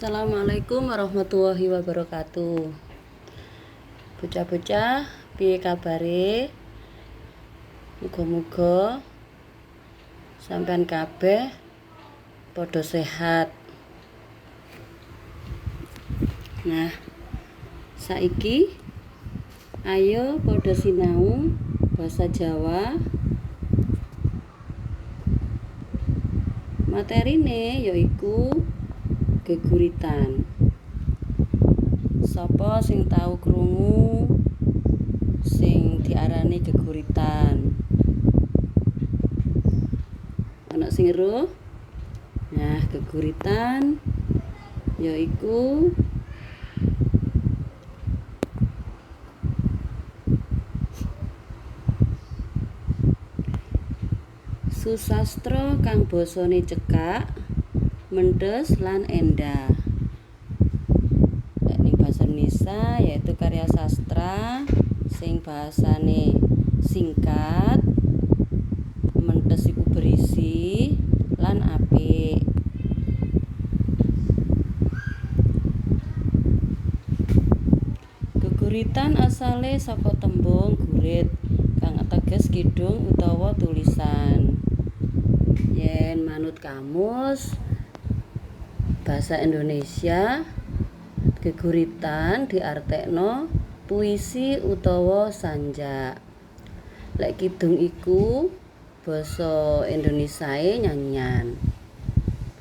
Assalamualaikum warahmatullahi wabarakatuh. Bocah-bocah, piye kabare? Muga-muga sampean kabeh padha sehat. Nah, saiki ayo padha sinau basa Jawa. Materine yaiku geguritan. Sapa sing tau krungu sing diarani geguritan? Ana sing eruh? Nah, geguritan yaiku susastra kang basane cekak, mendhes lan endah. Ning basa Indonesia yaitu karya sastra sing bahasane singkat, mendhes iku berisi lan apik. Geguritan asale saka tembung gurit kang ateges kidung utawa tulisan. Yen manut kamus Bahasa Indonesia, geguritan diartekno puisi utawa sanjak. Lek kidung iku basa Indonesiae nyanyian.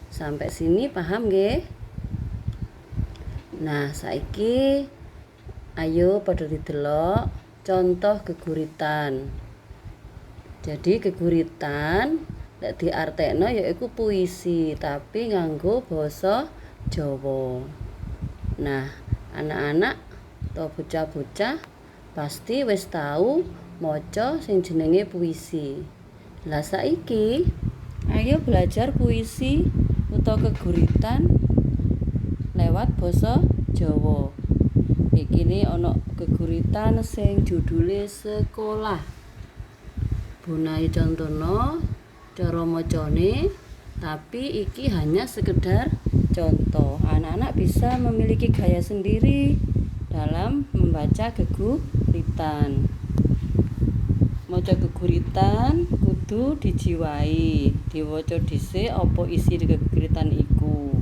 Sampai sini paham nggih? Nah, saiki ayo padha didelok contoh geguritan. Jadi geguritan lek diartekno yaiku puisi tapi nganggo basa Jawa. Nah, anak-anak atau bocah-bocah pasti wis tau maca sing jenenge puisi. Lah saiki ayo belajar puisi utawa geguritan lewat basa Jawa. Iki ne ana geguritan sing judule Sekolah. Bunai contono cara macane, tapi iki hanya sekedar contoh. Anak-anak bisa memiliki gaya sendiri dalam membaca geguritan. Maca geguritan kudu dijiwai, diwaca dhisik apa isi geguritan iku.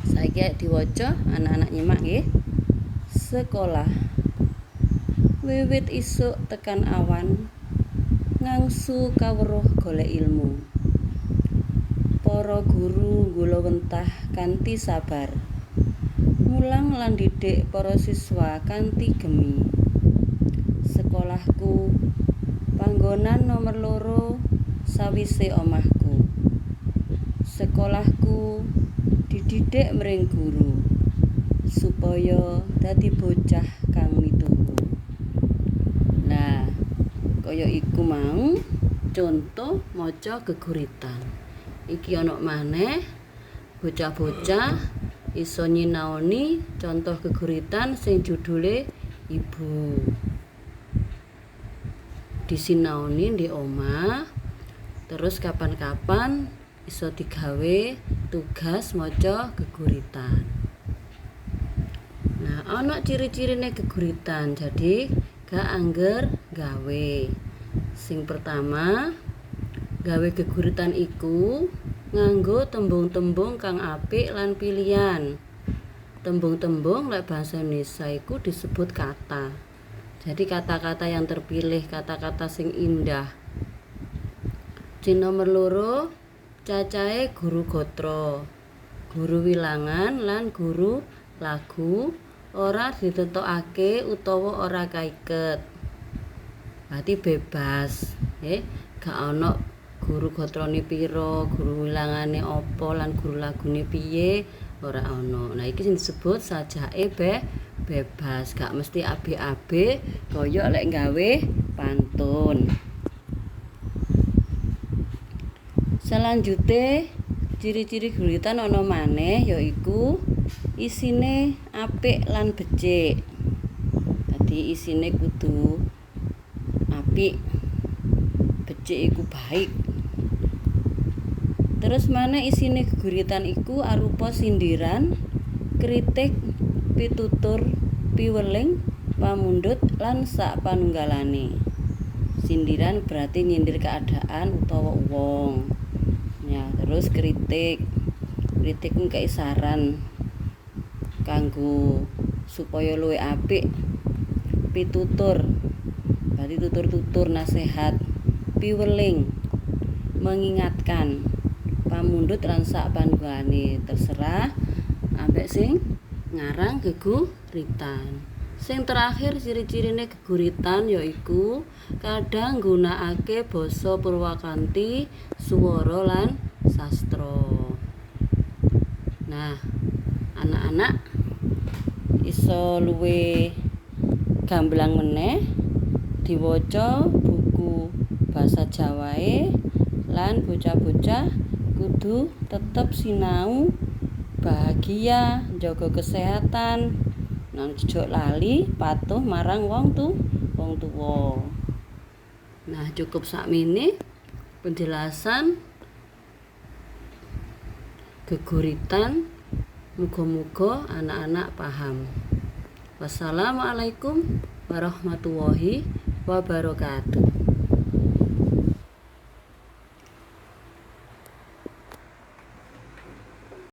Saiki diwaca, anak-anak nyimak nggih. Sekolah. Wiwit isuk tekan awan, ngangsu kawruh golek ilmu. Para guru nggulawentah kanthi sabar. Mulang lan didik para siswa kanthi gemi. Sekolahku panggonan nomor 2 sawise omahku. Sekolahku dididik mring guru supaya dadi bocah kang mituhu. Nah, kaya iku mau contoh maca geguritan. Iki ana maneh bocah-bocah iso nyinaoni contoh geguritan sing judule Ibu. Disinaoni di omah, terus kapan-kapan iso digawe tugas maca geguritan. Nah, ana ciri-cirine geguritan. Jadi gak angger gawe. Sing pertama, gawe geguritan iku nganggo tembung-tembung kang apik lan pilihan. Tembung-tembung lek bahasa Indonesia iku disebut kata. Jadi kata-kata yang terpilih, kata-kata sing indah. Sing nomor 2, cacahe guru gatra, guru wilangan lan guru lagu ora ditentokake utawa ora kaiket. Berarti bebas, gak ana guru gatrane pira, guru wilangane apa lan guru lagune piye, ora ana. Nah, iki sing disebut sajake bebas, gak mesti abe-abe kaya lek gawe pantun. Selanjutnya, ciri-ciri geguritan ana maneh yaiku isine apik lan becik. Dadi isine kudu apik, becik iku baik. Terus maneh isine geguritan iku arupa sindiran, kritik, pitutur, piweling, pamundhut lan sapanunggalane. Sindiran berarti nyindir keadaan utawa wong. Ya, terus kritik. Kritik ku kei saran kanggo supaya luwih apik. Pitutur. Berarti tutur-tutur nasihat. Piweling mengingatkan. Pamundhut lan sapanunggalane terserah ambek sing ngarang geguritan. Sing terakhir ciri-cirine geguritan yaiku kadang nggunakake basa Purwakanthi, swara lan sastra. Nah, anak-anak iso luwih gamblang meneh diwaca buku basa Jawae lan bocah-bocah kudu tetep sinau bahagia, jaga kesehatan, lan ojo lali patuh marang wong tuwa. Nah, cukup sakmene penjelasan geguritan. Muga-muga anak-anak paham. Wassalamualaikum warahmatullahi wabarakatuh.